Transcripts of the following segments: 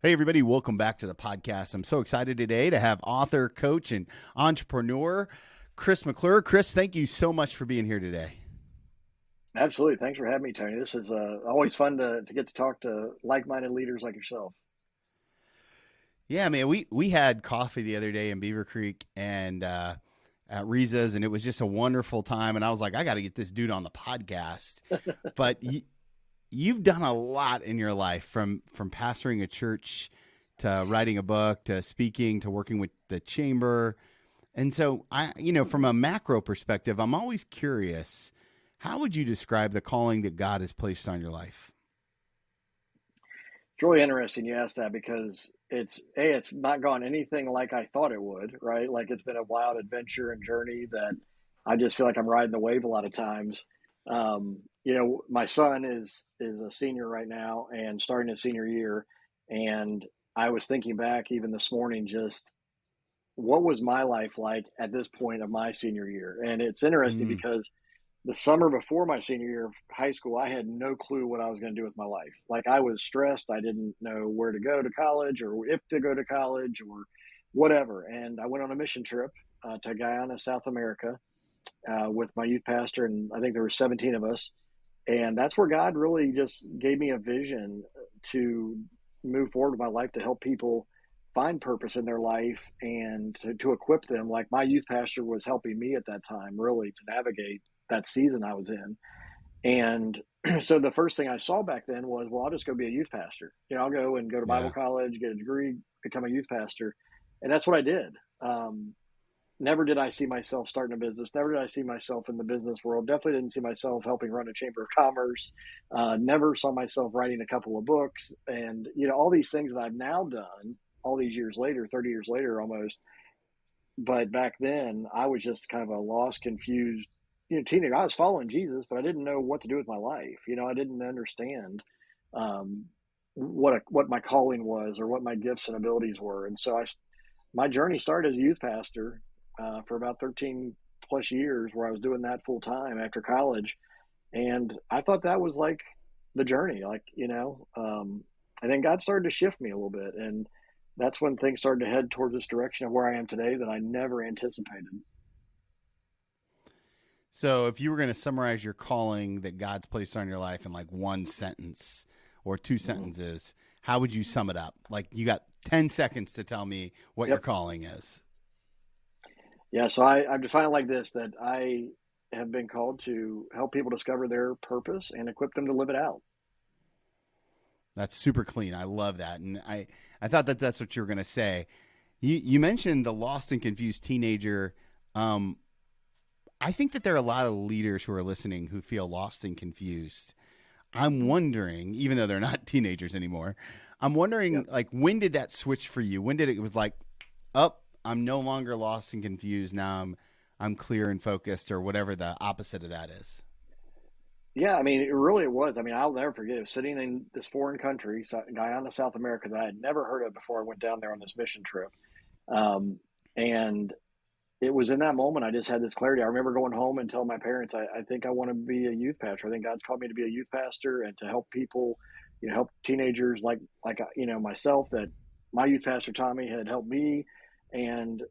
Hey, everybody, welcome back to the podcast. I'm so excited today to have author, coach, and entrepreneur Chris McClure. Chris, thank you so much for being here today. Absolutely. Thanks for having me, Tony. This is always fun to get to talk to like-minded leaders like yourself. Yeah, man, we had coffee the other day in Beaver Creek and at Riza's, and it was just a wonderful time. And I was like, I got to get this dude on the podcast. But you've done a lot in your life, from pastoring a church to writing a book to speaking to working with the chamber. And so from a macro perspective, I'm always curious, how would you describe the calling that God has placed on your life? It's really interesting you asked that because it's not gone anything like I thought it would, right? Like it's been a wild adventure and journey that I just feel like I'm riding the wave a lot of times. My son is a senior right now and starting his senior year, and I was thinking back even this morning, just what was my life like at this point of my senior year? And it's interesting Mm, because the summer before my senior year of high school, I had no clue what I was going to do with my life. Like I was stressed. I didn't know where to go to college or if to go to college or whatever. And I went on a mission trip to Guyana, South America, with my youth pastor, and I think there were 17 of us. And that's where God really just gave me a vision to move forward with my life to help people find purpose in their life and to equip them. Like my youth pastor was helping me at that time, really, to navigate that season I was in. And so the first thing I saw back then was, well, I'll just go be a youth pastor. I'll go to Bible yeah. college, get a degree, become a youth pastor. And that's what I did. Never did I see myself starting a business. Never did I see myself in the business world. Definitely didn't see myself helping run a chamber of commerce. Never saw myself writing a couple of books. And, all these things that I've now done all these years later, 30 years later almost. But back then, I was just kind of a lost, confused, teenager. I was following Jesus, but I didn't know what to do with my life. I didn't understand um, what my calling was or what my gifts and abilities were. And so my journey started as a youth pastor for about 13 plus years, where I was doing that full time after college. And I thought that was like the journey, and then God started to shift me a little bit. And that's when things started to head towards this direction of where I am today that I never anticipated. So if you were going to summarize your calling that God's placed on your life in like one sentence or two Mhm. sentences, how would you sum it up? Like you got 10 seconds to tell me what your Yep. calling is. Yeah. So I define it like this, that I have been called to help people discover their purpose and equip them to live it out. That's super clean. I love that. And I thought that that's what you were going to say. You mentioned the lost and confused teenager. Um, I think that there are a lot of leaders who are listening who feel lost and confused. I'm Mhm. wondering, even though they're not teenagers anymore, I'm Yep. wondering, like, when did that switch for you? When did it was like, up, I'm no longer lost and confused. Now I'm clear and focused, or whatever the opposite of that is. Yeah, I mean, it was. I mean, I'll never forget it. Was sitting in this foreign country, Guyana, South America, that I had never heard of before I went down there on this mission trip. Um, and it was in that moment I just had this clarity. I remember going home and telling my parents, I think I want to be a youth pastor. I think God's called me to be a youth pastor and to help people, help teenagers like myself, that my youth pastor Tommy had helped me. And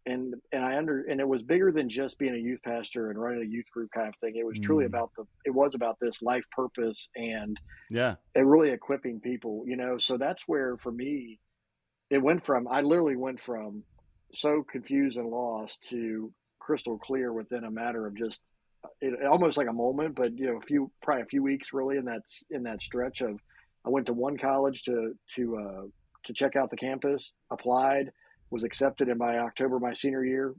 and and I under and it was bigger than just being a youth pastor and running a youth group kind of thing. It was truly Mm, about it was about this life purpose yeah. and really equipping people. So that's where for me I literally went from so confused and lost to crystal clear within a matter of just almost like a moment, but probably a few weeks really in that stretch of I went to one college to check out the campus, applied, was accepted, and by October of my senior year,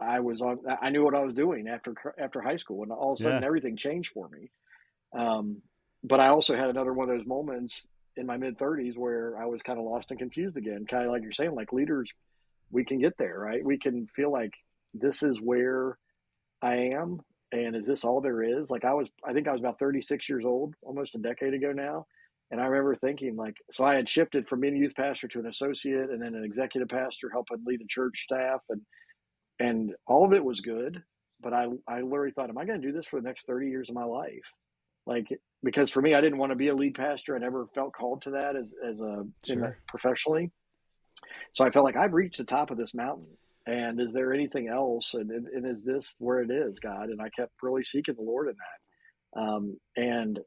I knew what I was doing after high school, and all of a sudden Yeah. everything changed for me. Um, but I also had another one of those moments in my mid 30s where I was kind of lost and confused again, kind of like you're saying, like leaders, we can get there, right? We can feel like this is where I am. And is this all there is? I think I was about 36 years old, almost a decade ago now. And I remember thinking, like, so I had shifted from being a youth pastor to an associate and then an executive pastor, helping lead a church staff. And all of it was good. But I literally thought, am I going to do this for the next 30 years of my life? Like, because for me, I didn't want to be a lead pastor. I never felt called to that as a in the Sure. professionally. So I felt like I've reached the top of this mountain. And is there anything else? And is this where it is, God? And I kept really seeking the Lord in that. And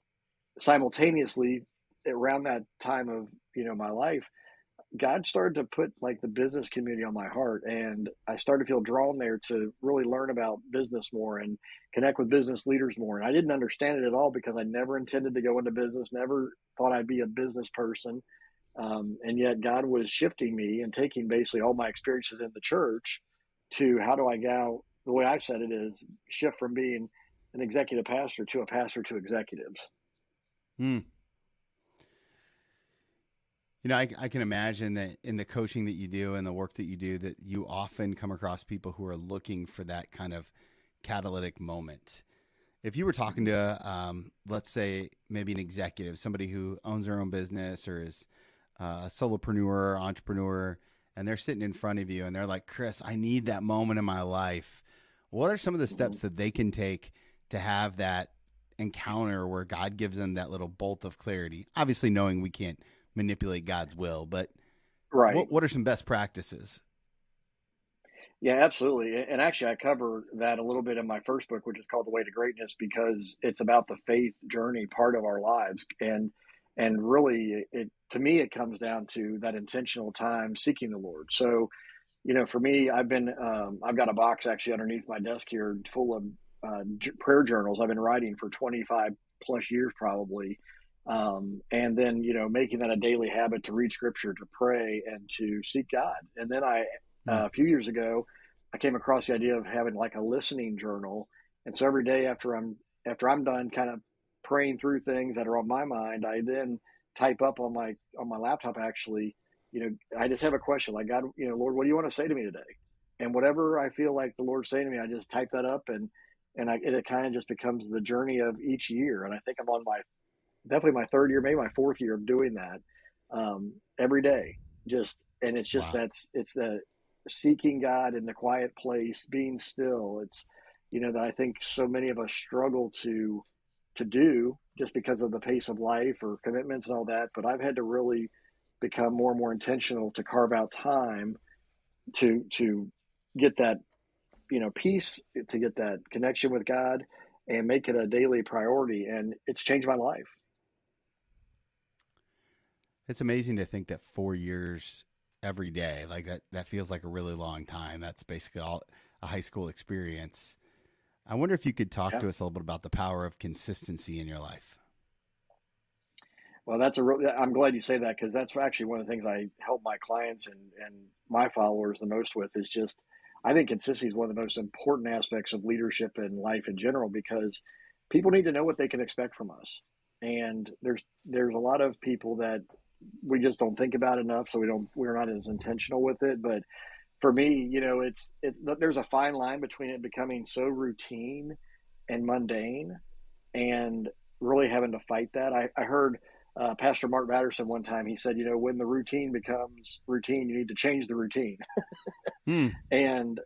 simultaneously, around that time of my life, God started to put like the business community on my heart, and I started to feel drawn there to really learn about business more and connect with business leaders more. And I didn't understand it at all because I never intended to go into business, never thought I'd be a business person. And yet God was shifting me and taking basically all my experiences in the church to how do I go? The way I said it is shift from being an executive pastor to a pastor to executives. Hmm. I can imagine that in the coaching that you do and the work that you do, that you often come across people who are looking for that kind of catalytic moment. If you were talking to, let's say, maybe an executive, somebody who owns their own business or is a solopreneur, entrepreneur, and they're sitting in front of you and they're like, Chris, I need that moment in my life. What are some of the Mm-hmm. steps that they can take to have that encounter where God gives them that little bolt of clarity? Obviously, knowing we can't manipulate God's will, but Right. what are some best practices? Yeah, absolutely. And actually, I cover that a little bit in my first book, which is called The Way to Greatness, because it's about the faith journey part of our lives. And really, it to me, it comes down to that intentional time seeking the Lord. So, for me, I've got a box actually underneath my desk here full of prayer journals I've been writing for 25 plus years, probably. And then, making that a daily habit to read scripture, to pray, and to seek God. And then Hmm. a few years ago, I came across the idea of having like a listening journal. And so every day after I'm done kind of praying through things that are on my mind, I then type up on my laptop actually, I just have a question like, God, Lord, what do you want to say to me today? And whatever I feel like the Lord's saying to me, I just type that up, and it kind of just becomes the journey of each year. And I think I'm on my definitely my third year, maybe my fourth year of doing that, every day. And it's just Wow. it's the seeking God in the quiet place, being still. It's that I think so many of us struggle to do just because of the pace of life or commitments and all that. But I've had to really become more and more intentional to carve out time to get that peace, to get that connection with God, and make it a daily priority. And it's changed my life. It's amazing to think that 4 years every day, like that feels like a really long time. That's basically all a high school experience. I wonder if you could talk Yeah. to us a little bit about the power of consistency in your life. Well, I'm glad you say that, because that's actually one of the things I help my clients and my followers the most with is just, I think consistency is one of the most important aspects of leadership and life in general, because people need to know what they can expect from us. And there's a lot of people that we just don't think about enough, so we're not as intentional with it. But for me, it's there's a fine line between it becoming so routine and mundane and really having to fight that. I heard Pastor Mark Batterson one time. He said, when the routine becomes routine, you need to change the routine. Hmm. and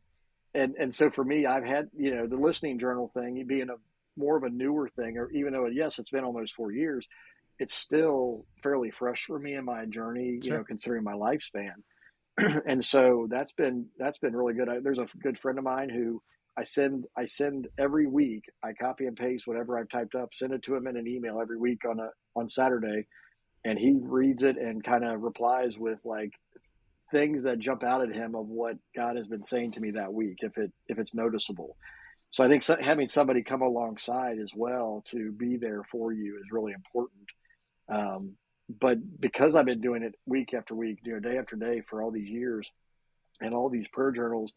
and so for me, I've had the listening journal thing being a more of a newer thing, or even though yes, it's been almost 4 years, it's still fairly fresh for me in my journey. Sure. Considering my lifespan. And so that's been really good. There's a good friend of mine who I send every week. I copy and paste whatever I've typed up, send it to him in an email every week on Saturday, and he reads it and kind of replies with like things that jump out at him of what God has been saying to me that week, if it's noticeable. So I think having somebody come alongside as well to be there for you is really important. But because I've been doing it week after week, day after day for all these years, and all these prayer journals,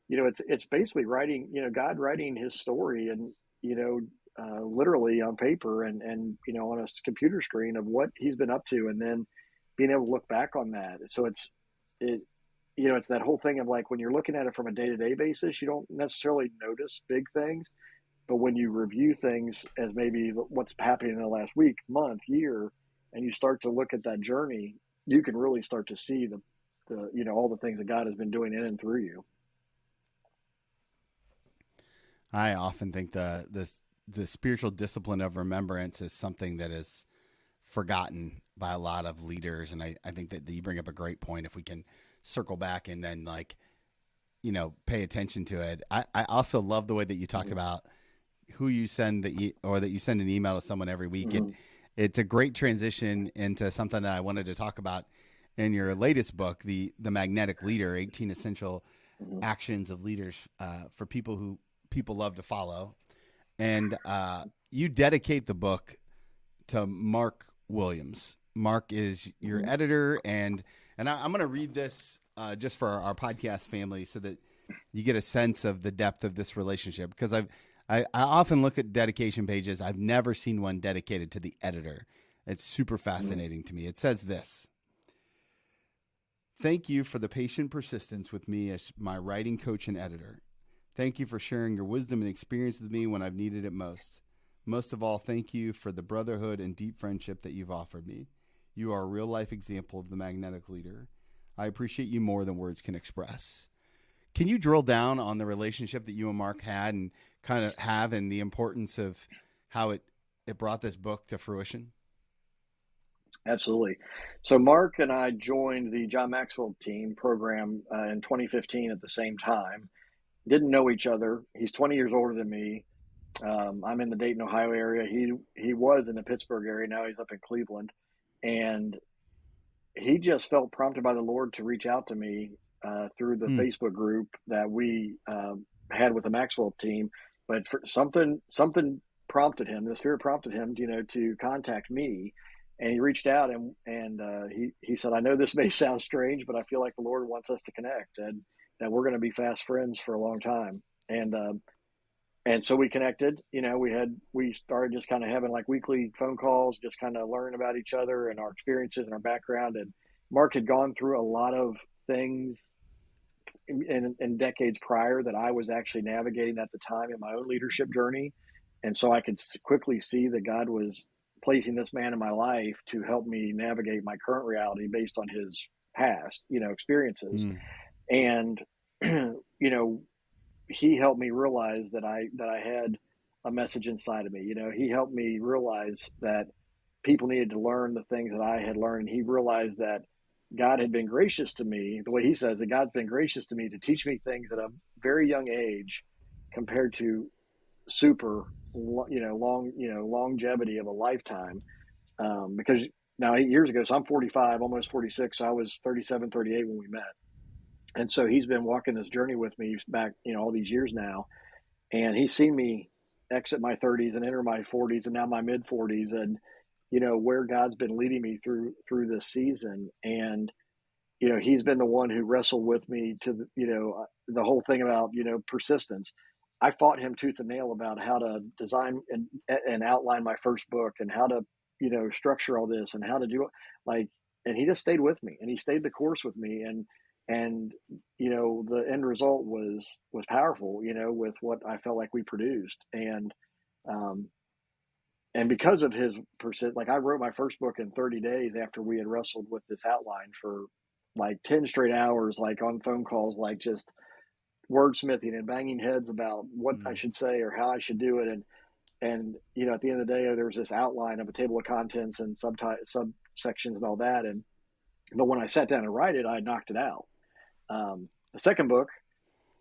it's basically writing, God writing His story, and literally on paper, and on a computer screen of what He's been up to, and then being able to look back on that. So it it's that whole thing of like when you're looking at it from a day to day basis, you don't necessarily notice big things, but when you review things as maybe what's happening in the last week, month, year, and you start to look at that journey, you can really start to see the all the things that God has been doing in and through you. I often think the the spiritual discipline of remembrance is something that is forgotten by a lot of leaders. And I think that you bring up a great point. If we can circle back and then pay attention to it. I also love the way that you talked about who you send that you send an email to someone every week. It's a great transition into something that I wanted to talk about in your latest book, the Magnetic Leader, 18 Essential Actions of Leaders for people who people love to follow. And you dedicate the book to Mark Williams. Mark is your editor, and I'm going to read this just for our podcast family so that you get a sense of the depth of this relationship, because I often look at dedication pages. I've never seen one dedicated to the editor. It's super fascinating to me. It says this: "Thank you for the patient persistence with me as my writing coach and editor. Thank you for sharing your wisdom and experience with me when I've needed it most. Most of all, thank you for the brotherhood and deep friendship that you've offered me. You are a real-life example of the magnetic leader. I appreciate you more than words can express." Can you drill down on the relationship that you and Mark had and kind of have, and the importance of how it brought this book to fruition? Absolutely. So Mark and I joined the John Maxwell team program in 2015 at the same time. Didn't know each other. He's 20 years older than me. I'm in the Dayton, Ohio area. He was in the Pittsburgh area. Now he's up in Cleveland. And he just felt prompted by the Lord to reach out to me through the Facebook group that we had with the Maxwell team. But for something prompted him. The Spirit prompted him, to contact me. And he reached out and he said, "I know this may sound strange, but I feel like the Lord wants us to connect, and that we're going to be fast friends for a long time." And so we connected. We started just kind of having like weekly phone calls, just kind of learning about each other and our experiences and our background. And Mark had gone through a lot of things in decades prior that I was actually navigating at the time in my own leadership journey. And so I could quickly see that God was placing this man in my life to help me navigate my current reality based on his past, experiences. And, he helped me realize that I had a message inside of me. He helped me realize that people needed to learn the things that I had learned. And he realized that God had been gracious to me, the way he says that God's been gracious to me to teach me things at a very young age compared to longevity of a lifetime. Because now 8 years ago, so I'm 45, almost 46. So I was 37, 38 when we met. And so he's been walking this journey with me back, all these years now. And he's seen me exit my 30s and enter my 40s and now my mid 40s, and, where God's been leading me through this season. And, he's been the one who wrestled with me to, the whole thing about, persistence. I fought him tooth and nail about how to design and outline my first book and how to, structure all this and how to do it. And he just stayed with me and he stayed the course with me. And the end result was powerful, with what I felt like we produced. And because of his I wrote my first book in 30 days after we had wrestled with this outline for 10 straight hours, on phone calls, just wordsmithing and banging heads about what I should say or how I should do it. And at the end of the day, there was this outline of a table of contents and subsections and all that. But when I sat down and write it, I knocked it out. The second book,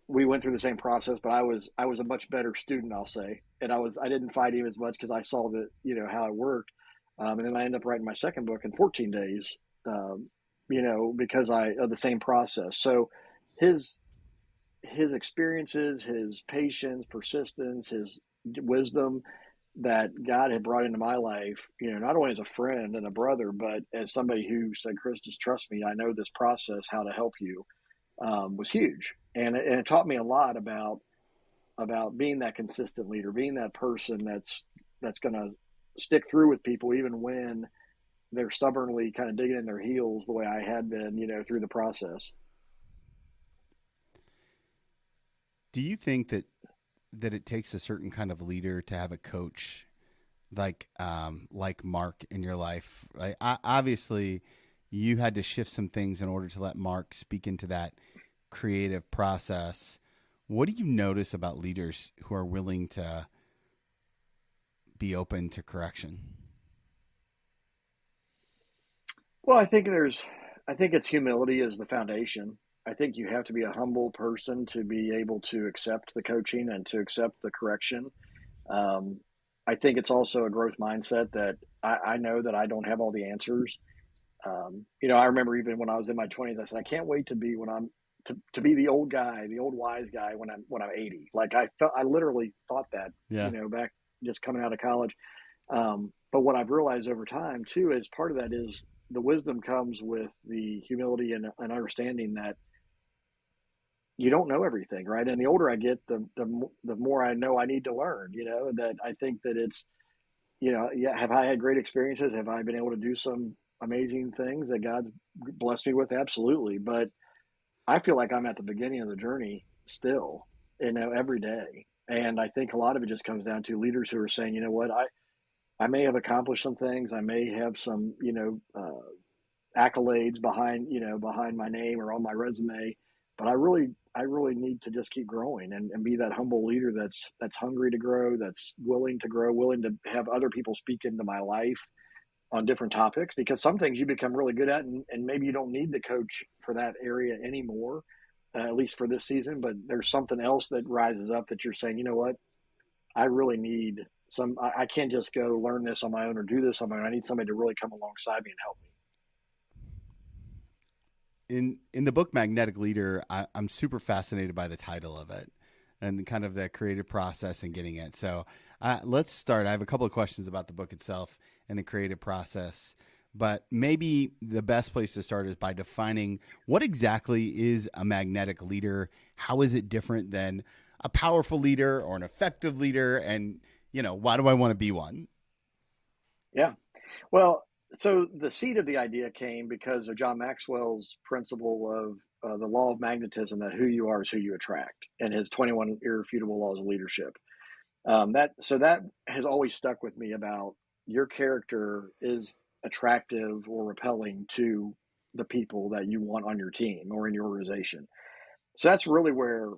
we went through the same process, but I was a much better student, I'll say. And I didn't fight him as much because I saw that, how it worked. And then I ended up writing my second book in 14 days, because of the same process. So his experiences, his patience, persistence, his wisdom that God had brought into my life, not only as a friend and a brother, but as somebody who said, "Chris, just trust me. I know this process, how to help you," was huge. And it taught me a lot about being that consistent leader, being that person that's going to stick through with people, even when they're stubbornly kind of digging in their heels the way I had been, through the process. Do you think that it takes a certain kind of leader to have a coach like Mark in your life? Obviously, you had to shift some things in order to let Mark speak into that creative process. What do you notice about leaders who are willing to be open to correction? Well, I think it's humility is the foundation. I think you have to be a humble person to be able to accept the coaching and to accept the correction. Um, I think it's also a growth mindset that I know that I don't have all the answers. I remember even when I was in my 20s, I said, I can't wait to be when I'm to be the old guy, the old wise guy when I'm 80. Like I literally thought that, Yeah. back just coming out of college. But what I've realized over time too is part of that is the wisdom comes with the humility and understanding that you don't know everything, right? And the older I get, the more I know I need to learn. That I think that it's, yeah. Have I had great experiences? Have I been able to do some amazing things that God's blessed me with? Absolutely. But I feel like I'm at the beginning of the journey still, every day. And I think a lot of it just comes down to leaders who are saying, you know what, I may have accomplished some things. I may have some, accolades behind my name or on my resume, but I really need to just keep growing and be that humble leader that's hungry to grow, that's willing to grow, willing to have other people speak into my life on different topics, because some things you become really good at, and maybe you don't need the coach for that area anymore, at least for this season, but there's something else that rises up that you're saying, you know what, I really need I can't just go learn this on my own or do this on my own. I need somebody to really come alongside me and help me. In the book Magnetic Leader, I'm super fascinated by the title of it and kind of the creative process and getting it. So let's start. I have a couple of questions about the book itself and the creative process, but maybe the best place to start is by defining what exactly is a magnetic leader. How is it different than a powerful leader or an effective leader? And, why do I want to be one? Yeah. Well, so the seed of the idea came because of John Maxwell's principle of the law of magnetism, that who you are is who you attract, and his 21 irrefutable laws of leadership. That has always stuck with me about your character is attractive or repelling to the people that you want on your team or in your organization. So that's really where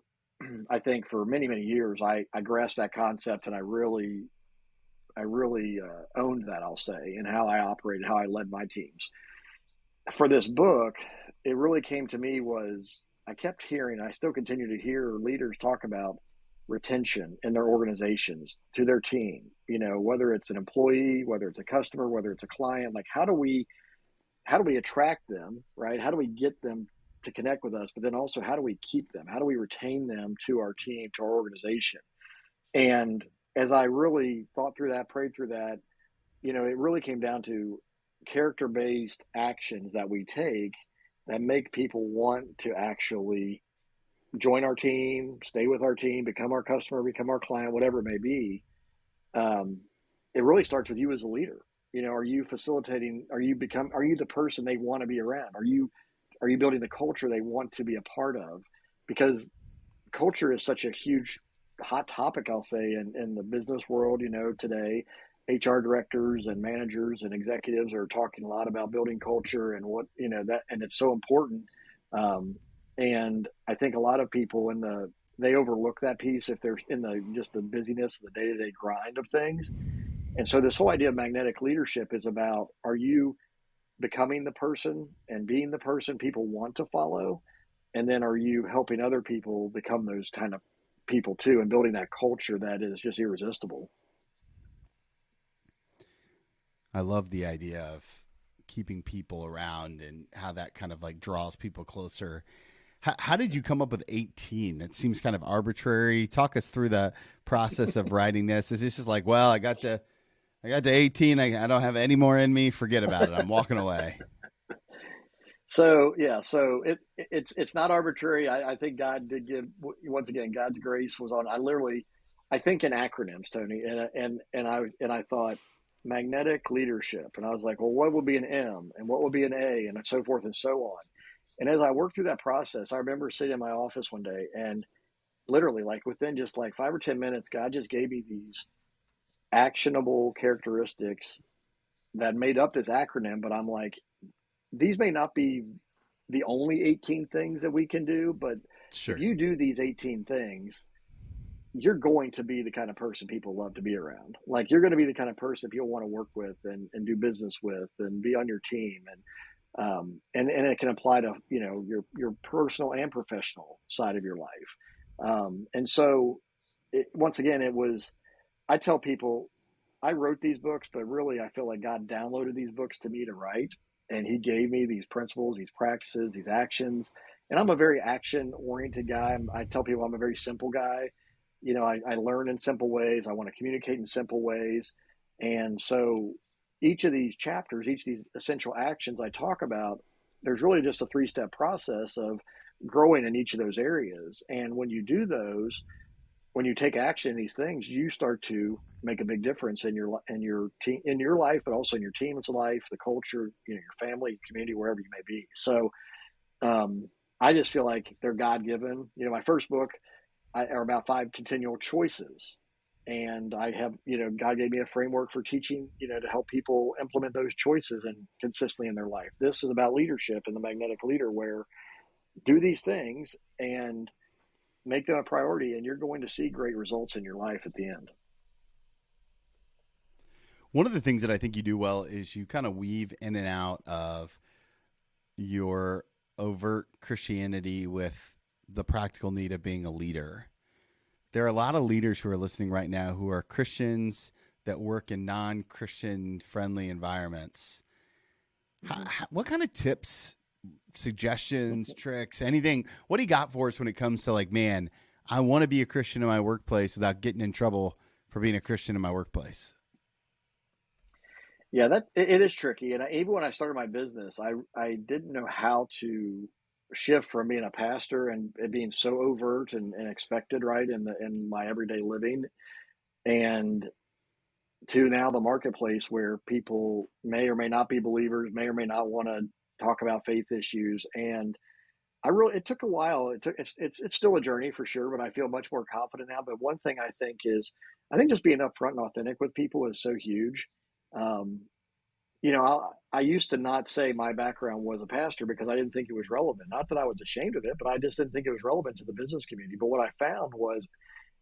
I think for many, many years, I grasped that concept, and I really owned that, I'll say, and how I operated, how I led my teams. For this book, it really came to me was I kept hearing, I still continue to hear leaders talk about retention in their organizations to their team, whether it's an employee, whether it's a customer, whether it's a client, like how do we attract them, right? How do we get them to connect with us? But then also, how do we keep them? How do we retain them to our team, to our organization? And as I really thought through that, prayed through that, it really came down to character based actions that we take that make people want to actually join our team, stay with our team, become our customer, become our client, whatever it may be. Um, it really starts with you as a leader. Are you facilitating? Are you the person they want to be around? Are you building the culture they want to be a part of? Because culture is such a huge hot topic, I'll say, in the business world, today. HR directors and managers and executives are talking a lot about building culture and what, that, and it's so important. Um, and I think a lot of people they overlook that piece if they're in just the busyness, the day to day grind of things. And so this whole idea of magnetic leadership is about, are you becoming the person and being the person people want to follow? And then are you helping other people become those kind of people too, and building that culture that is just irresistible? I love the idea of keeping people around and how that kind of like draws people closer. How did you come up with 18? It seems kind of arbitrary. Talk us through the process of writing this. Is this just like, well, I got to 18. I don't have any more in me. Forget about it. I'm walking away. So yeah, so it's not arbitrary. I think God did give, once again, God's grace was on. I think in acronyms, Tony, and I thought magnetic leadership, and I was like, well, what would be an M, and what would be an A, and so forth and so on. And as I worked through that process, I remember sitting in my office one day, and literally, like within just like 5 or 10 minutes, God just gave me these actionable characteristics that made up this acronym. But I'm like, these may not be the only 18 things that we can do, but if Sure. you do these 18 things, you're going to be the kind of person people love to be around. Like you're going to be the kind of person people want to work with and do business with and be on your team. And it can apply to, your personal and professional side of your life. And so once again, I tell people I wrote these books, but really I feel like God downloaded these books to me to write. And he gave me these principles, these practices, these actions. And I'm a very action oriented guy. I tell people I'm a very simple guy. I learn in simple ways. I want to communicate in simple ways. And so each of these chapters, each of these essential actions I talk about, there's really just a 3-step process of growing in each of those areas. And when you do those, when you take action in these things, you start to make a big difference in your team, in your life, but also in your team's life, the culture, your family, your community, wherever you may be. So um, I just feel like they're God given. My first book are about 5 continual choices, and I have God gave me a framework for teaching to help people implement those choices and consistently in their life. This is about leadership and the magnetic leader, where do these things and make them a priority, and you're going to see great results in your life at the end. One of the things that I think you do well is you kind of weave in and out of your overt Christianity with the practical need of being a leader. There are a lot of leaders who are listening right now who are Christians that work in non-Christian friendly environments. Mm-hmm. What kind of tips, suggestions, tricks, anything, what do you got for us when it comes to like, man, I want to be a Christian in my workplace without getting in trouble for being a Christian in my workplace? Yeah, it is tricky. And even when I started my business, I didn't know how to shift from being a pastor and it being so overt and expected, right, in my everyday living, and to now the marketplace where people may or may not be believers, may or may not want to talk about faith issues. And it took a while. It's still a journey for sure, but I feel much more confident now. But one thing I think just being upfront and authentic with people is so huge. Um, I used to not say my background was a pastor because I didn't think it was relevant. Not that I was ashamed of it, but I just didn't think it was relevant to the business community. But what I found was,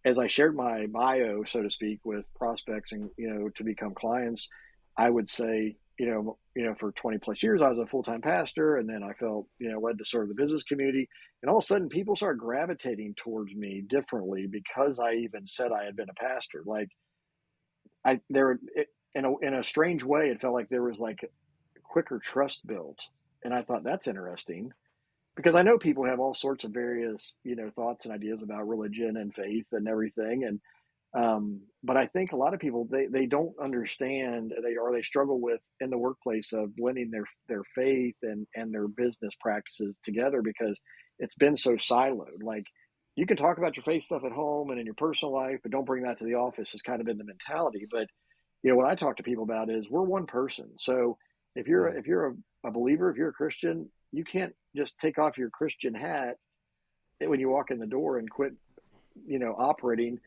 as I shared my bio, so to speak, with prospects and to become clients, I would say, for 20 plus years I was a full time pastor, and then I felt led to serve the business community, and all of a sudden people started gravitating towards me differently because I even said I had been a pastor. Like I there it, in a strange way, it felt like there was like quicker trust built. And I thought that's interesting because I know people have all sorts of various, thoughts and ideas about religion and faith and everything. But I think a lot of people, they don't understand, they struggle with in the workplace of blending their faith and their business practices together because it's been so siloed. Like you can talk about your faith stuff at home and in your personal life, but don't bring that to the office has kind of been the mentality. But what I talk to people about is we're one person. So Mm. if you're a believer, if you're a Christian, you can't just take off your Christian hat when you walk in the door and quit, operating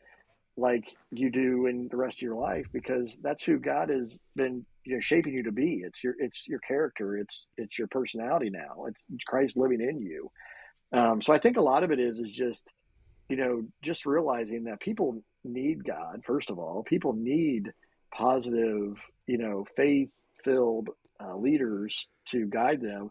like you do in the rest of your life, because that's who God has been, shaping you to be. It's your character. It's your personality now. It's Christ living in you. So I think a lot of it is just, just realizing that people need God. First of all, people need positive, faith filled leaders to guide them.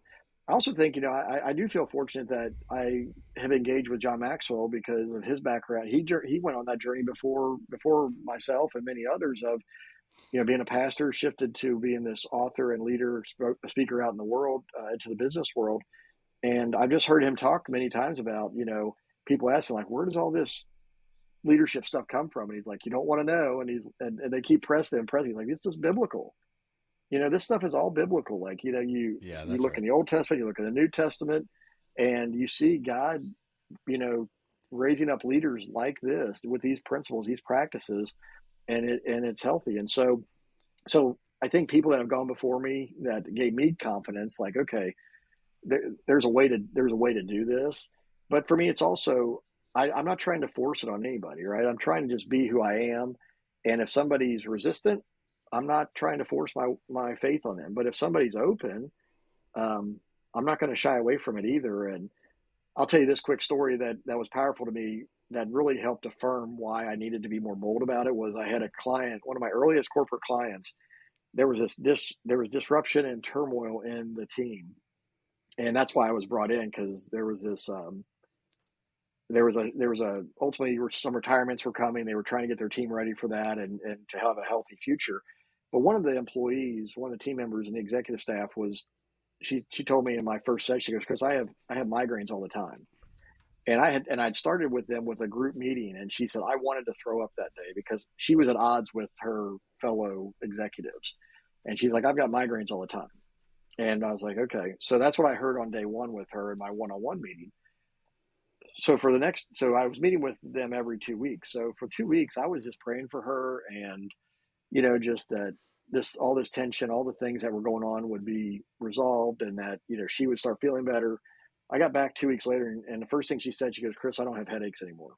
I also think, I do feel fortunate that I have engaged with John Maxwell because of his background. He went on that journey before myself and many others of, being a pastor, shifted to being this author and leader, speaker out in the world, into the business world. And I've just heard him talk many times about, people asking like, where does all this leadership stuff come from? And he's like, you don't want to know. And they keep pressing and pressing. He's like, this is biblical. This stuff is all biblical. Like, Yeah, you that's look in right. the Old Testament, you look in the New Testament, and you see God, you know, raising up leaders like this with these principles, these practices, and it's healthy. And so I think people that have gone before me that gave me confidence, like, okay, there's a way to do this. But for me, it's also I'm not trying to force it on anybody, right? I'm trying to just be who I am. And if somebody's resistant, I'm not trying to force my faith on them. But if somebody's open, um, I'm not going to shy away from it either. And I'll tell you this quick story that was powerful to me. that really helped affirm why I needed to be more bold about it was I had a client, one of my earliest corporate clients. There was disruption and turmoil in the team, and that's why I was brought in, because there was a ultimately some retirements were coming. They were trying to get their team ready for that and to have a healthy future. But one of the employees, one of the team members in the executive staff was, she told me in my first session, she goes, "Chris, I have migraines all the time." I'd started with them with a group meeting, and she said I wanted to throw up that day because she was at odds with her fellow executives. And she's like, "I've got migraines all the time." And I was like, okay. So that's what I heard on day one with her in my one-on-one meeting. So I was meeting with them every 2 weeks. So for 2 weeks, I was just praying for her, and, just that all this tension, all the things that were going on would be resolved, and that, she would start feeling better. I got back 2 weeks later, and the first thing she said, she goes, "Chris, I don't have headaches anymore."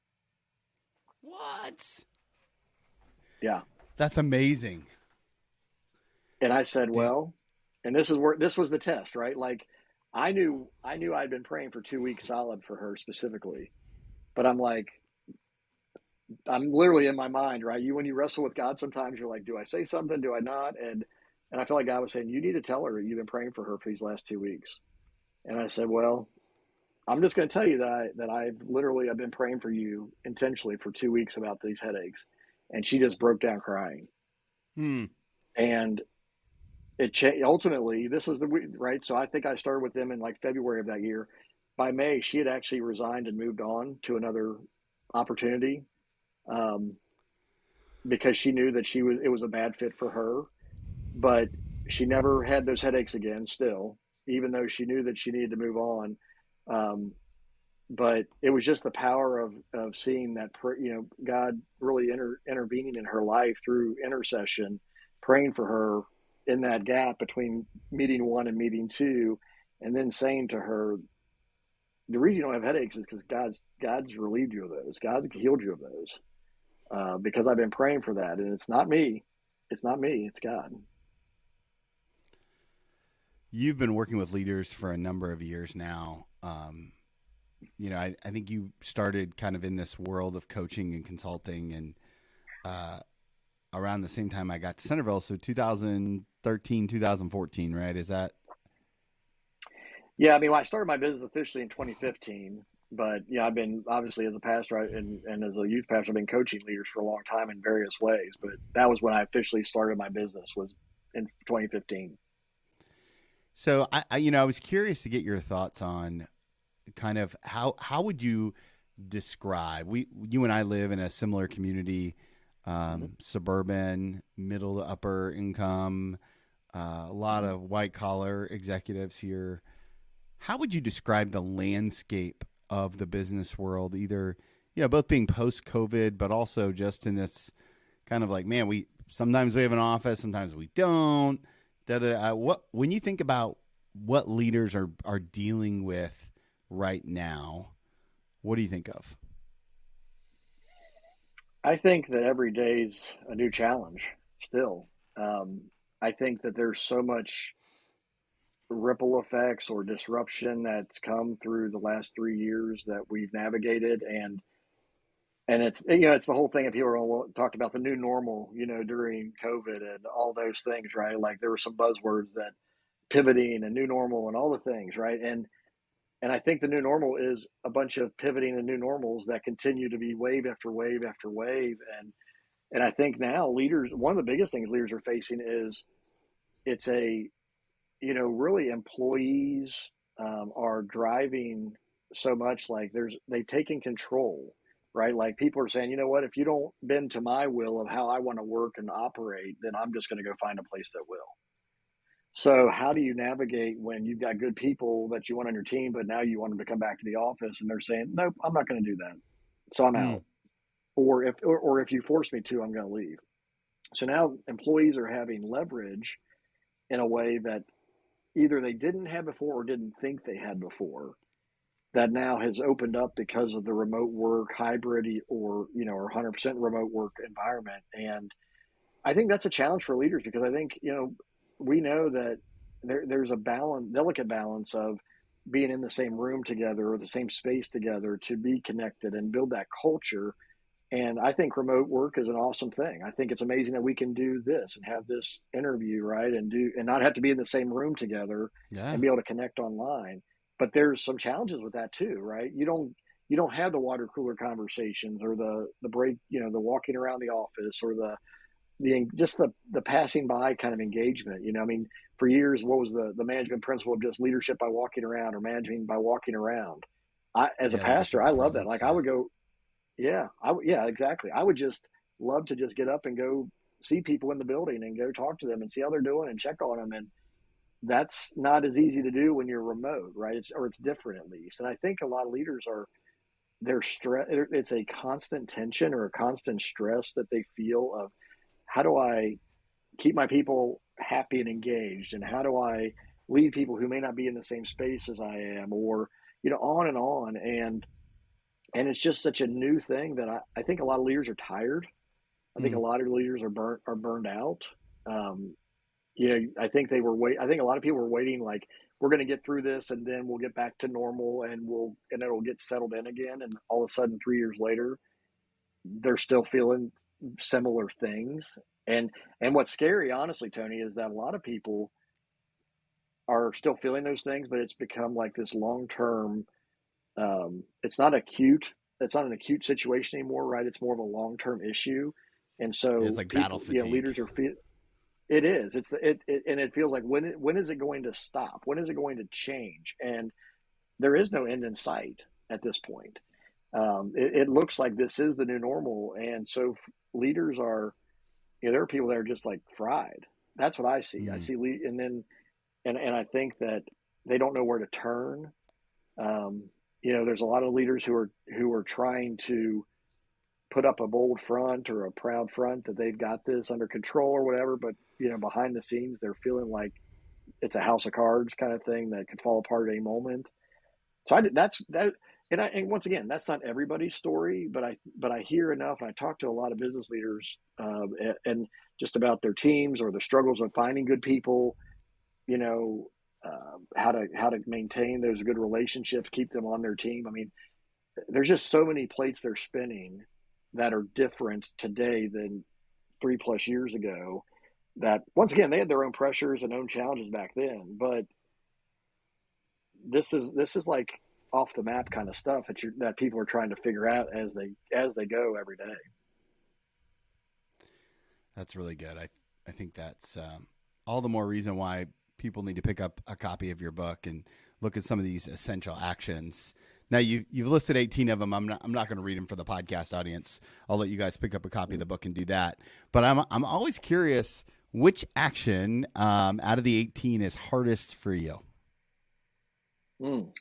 What? Yeah. That's amazing. And I said, Did, well, and this was the test, right? Like, I knew I'd been praying for 2 weeks solid for her specifically, but I'm like, I'm literally in my mind, right? When you wrestle with God, sometimes you're like, do I say something? Do I not? And I feel like God was saying, you need to tell her you've been praying for her for these last 2 weeks. And I said, well, I'm just going to tell you that I've been praying for you intentionally for 2 weeks about these headaches. And she just broke down crying. hmm. And ultimately, this was right. So I think I started with them in like February of that year. By May, she had actually resigned and moved on to another opportunity, um, because she knew that it was a bad fit for her. But she never had those headaches again. Still, even though she knew that she needed to move on. Um, but it was just the power of seeing that, God really intervening in her life through intercession, praying for her in that gap between meeting one and meeting two, and then saying to her, the reason you don't have headaches is because God's relieved you of those. God's healed you of those, because I've been praying for that, and it's not me. It's not me. It's God. You've been working with leaders for a number of years now. I think you started kind of in this world of coaching and consulting, and uh, around the same time I got to Centerville, so 2013, 2014, right? Is that? Yeah, I mean, I started my business officially in 2015, but yeah, I've been, obviously, as a pastor, and as a youth pastor, I've been coaching leaders for a long time in various ways. But that was when I officially started my business, was in 2015. So I was curious to get your thoughts on kind of how would you describe, you and I live in a similar community, Mm-hmm. suburban, middle to upper income, a lot Mm-hmm. of white collar executives here. How would you describe the landscape of the business world, either, both being post COVID, but also just in this kind of like, man, we sometimes we have an office, sometimes we don't. What, when you think about what leaders are dealing with right now, what do you think of? I think that every day's a new challenge still. I think that there's so much ripple effects or disruption that's come through the last 3 years that we've navigated, and it's the whole thing of people talked about the new normal, during COVID and all those things, right? Like, there were some buzzwords, that pivoting and new normal and all the things, right? And I think the new normal is a bunch of pivoting and new normals that continue to be wave after wave after wave. And I think now leaders, one of the biggest things leaders are facing is, it's a, really, employees, are driving so much, like, they've taken control, right? Like, people are saying, you know what, if you don't bend to my will of how I want to work and operate, then I'm just going to go find a place that will. So how do you navigate when you've got good people that you want on your team, but now you want them to come back to the office and they're saying, nope, I'm not going to do that. So I'm Hmm. out. Or if you force me to, I'm going to leave. So now employees are having leverage in a way that either they didn't have before or didn't think they had before, that now has opened up because of the remote work, hybrid, or 100% remote work environment. And I think that's a challenge for leaders, because I think, we know that there's a delicate balance of being in the same room together or the same space together to be connected and build that culture. And I think remote work is an awesome thing. I think it's amazing that we can do this and have this interview, right? And not have to be in the same room together Yeah. and be able to connect online. But there's some challenges with that too, right? You don't have the water cooler conversations or the break, the walking around the office or the passing by kind of engagement. I mean, for years, what was the management principle of just leadership by walking around or managing by walking around? As a Yeah. pastor, Leadership I with love that. presence. Like I Yeah. would go, yeah, exactly. I would just love to just get up and go see people in the building and go talk to them and see how they're doing and check on them. And that's not as easy to do when you're remote, right? It's different at least. And I think a lot of leaders they're stress. It's a constant tension or a constant stress that they feel of how do I keep my people happy and engaged, and how do I lead people who may not be in the same space as I am, or on and on. And it's just such a new thing that I think a lot of leaders are tired. I think a Mm. lot of leaders are burned out. Um, I think I think a lot of people were waiting, like, we're going to get through this and then we'll get back to normal and it'll get settled in again. And all of a sudden, 3 years later, they're still feeling similar things. And and what's scary, honestly, Tony, is that a lot of people are still feeling those things, but it's become like this long term. It's not acute. It's not an acute situation anymore, right? It's more of a long term issue, and It's so like battle people, fatigue. leaders are feel. It is. And it feels like when is it going to stop? When is it going to change? And there is no end in sight at this point. It looks like this is the new normal, and so leaders are. There are people that are just like fried. That's what I see. I Mm. see, and then and I think that they don't know where to turn. Um, there's a lot of leaders who are trying to put up a bold front or a proud front that they've got this under control or whatever, but behind the scenes they're feeling like it's a house of cards kind of thing that could fall apart at any moment. So that's that. And once again, that's not everybody's story, but I hear enough, and I talk to a lot of business leaders, and just about their teams or the struggles of finding good people, you know, how to maintain those good relationships, keep them on their team. I mean, there's just so many plates they're spinning that are different today than 3+ years ago. That once again, they had their own pressures and own challenges back then, but this is like off the map kind of stuff that people are trying to figure out as they go every day. That's really good. I think that's all the more reason why people need to pick up a copy of your book and look at some of these essential actions. Now you've listed 18 of them. I'm not going to read them for the podcast audience. I'll let you guys pick up a copy of the book and do that. But I'm always curious which action out of the 18 is hardest for you.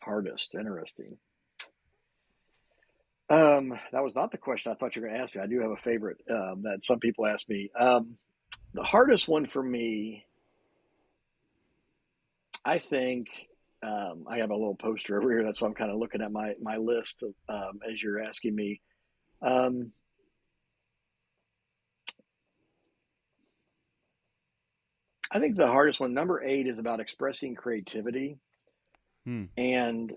Hardest, interesting. That was not the question I thought you were going to ask me. I do have a favorite that some people ask me. The hardest one for me, I think. I have a little poster over here. That's why I'm kind of looking at my list as you're asking me. Um, I think the hardest one, number 8, is about expressing creativity. Hmm. And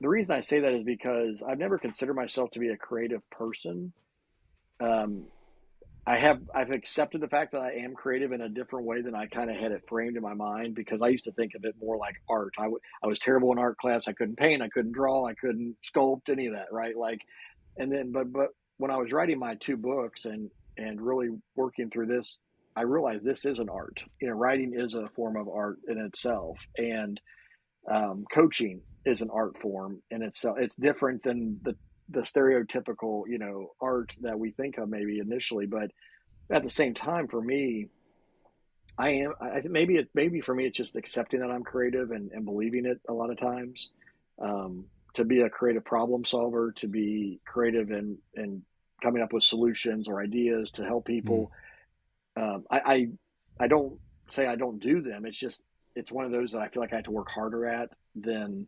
the reason I say that is because I've never considered myself to be a creative person. Um, I've accepted the fact that I am creative in a different way than I kind of had it framed in my mind, because I used to think of it more like art. I was terrible in art class. I couldn't paint, I couldn't draw, I couldn't sculpt, any of that, right? Like, and then but when I was writing my 2 books and really working through this, I realized this is an art. Writing is a form of art in itself, and coaching is an art form in itself. It's different than the stereotypical art that we think of maybe initially, but at the same time, for me, I think maybe for me it's just accepting that I'm creative and believing it a lot of times. To be a creative problem solver, to be creative and coming up with solutions or ideas to help Hmm. people. I don't say I don't do them. It's one of those that I feel like I have to work harder at than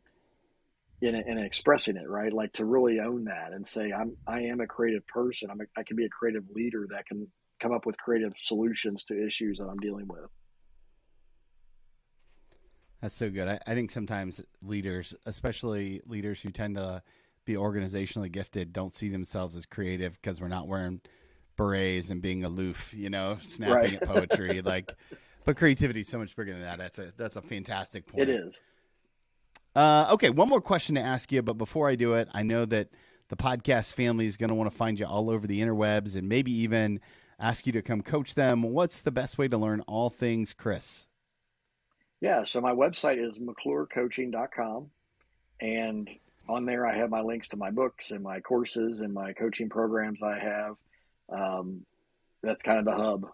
in expressing it, right? Like, to really own that and say I am a creative person. I can be a creative leader that can come up with creative solutions to issues that I'm dealing with. That's so good. I think sometimes leaders, especially leaders who tend to be organizationally gifted, don't see themselves as creative because we're not wearing berets and being aloof, snapping Right. at poetry. But creativity is so much bigger than that. That's a fantastic It point. is. Okay, one more question to ask you, but before I do it, I know that the podcast family is going to want to find you all over the interwebs and maybe even ask you to come coach them. What's the best way to learn all things Chris? Yeah. So my website is McClureCoaching.com. And on there, I have my links to my books and my courses and my coaching programs I have. Um, that's kind of the hub,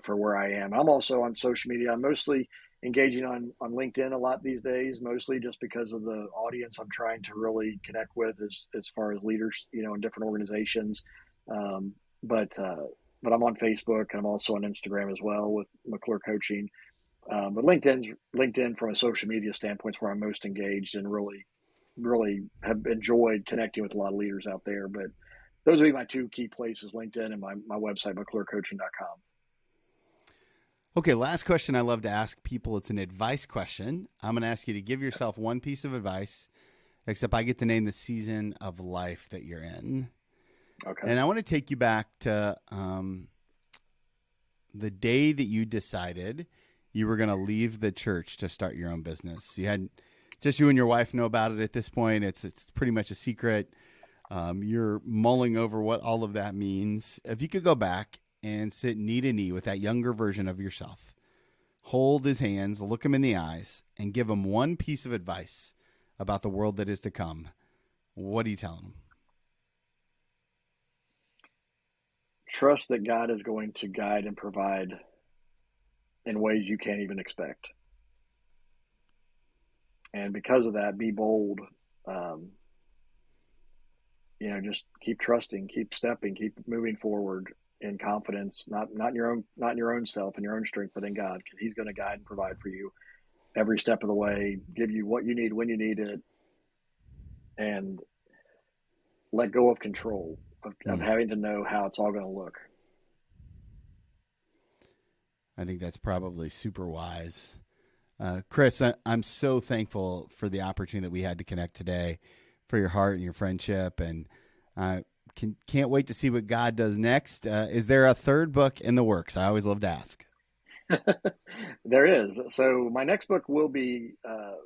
for where I am. I'm also on social media. I'm mostly engaging on LinkedIn a lot these days, mostly just because of the audience I'm trying to really connect with as far as leaders, in different organizations. Um, but I'm on Facebook and I'm also on Instagram as well with McClure Coaching. But LinkedIn from a social media standpoint is where I'm most engaged and really have enjoyed connecting with a lot of leaders out there. But those would be my two key places, LinkedIn and my website, McClureCoaching.com. Okay, last question I love to ask people. It's an advice question. I'm going to ask you to give yourself one piece of advice, except I get to name the season of life that you're in. Okay. And I want to take you back to the day that you decided you were going to leave the church to start your own business. You had just you and your wife know about it at this point. It's pretty much a secret. You're mulling over what all of that means. If you could go back and sit knee to knee with that younger version of yourself, hold his hands, look him in the eyes, and give him one piece of advice about the world that is to come, what are you telling him? Trust that God is going to guide and provide in ways you can't even expect. And because of that, be bold. Um, just keep trusting, keep stepping, keep moving forward in confidence, not in your own self and your own strength, but in God, because He's going to guide and provide for you every step of the way, give you what you need when you need it, and let go of control of having to know how it's all going to look. I think that's probably super wise. Chris, I'm so thankful for the opportunity that we had to connect today, for your heart and your friendship, and can't wait to see what God does next. Is there a third book in the works? I always love to ask. There is. So my next book will be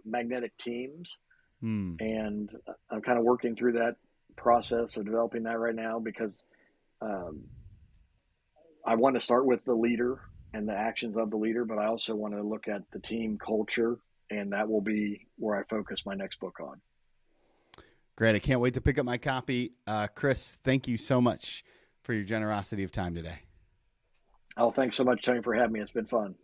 Magnetic Teams, Hmm. and I'm kind of working through that process of developing that right now because um, I want to start with the leader and the actions of the leader, but I also want to look at the team culture, and that will be where I focus my next book on. Great. I can't wait to pick up my copy. Chris, thank you so much for your generosity of time today. Oh, thanks so much, Tony, for having me. It's been fun.